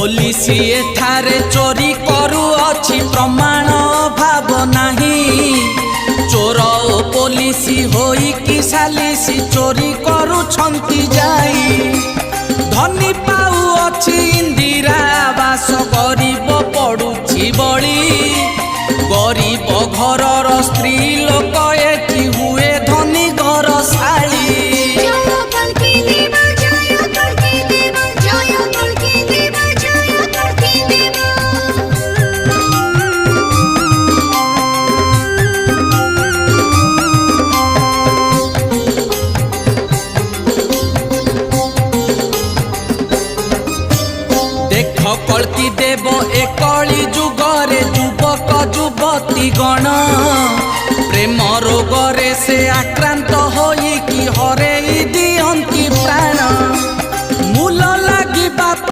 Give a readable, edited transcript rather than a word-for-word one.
Police एठारे चोरी करुअछि प्रमाण भाव नाही। चोर ओ पुलिस होई कि सालिसी चोरी करुछंती जाई। धनी पाउअछि इंदिरा आवास गरीब पड़ुछि बळी। गरीब घरर स्त्री लोक एठी हुए धनी घर शाली। कल्की देव एकली जुगरे युवक युवती गण प्रेम रोगरे से आक्रांत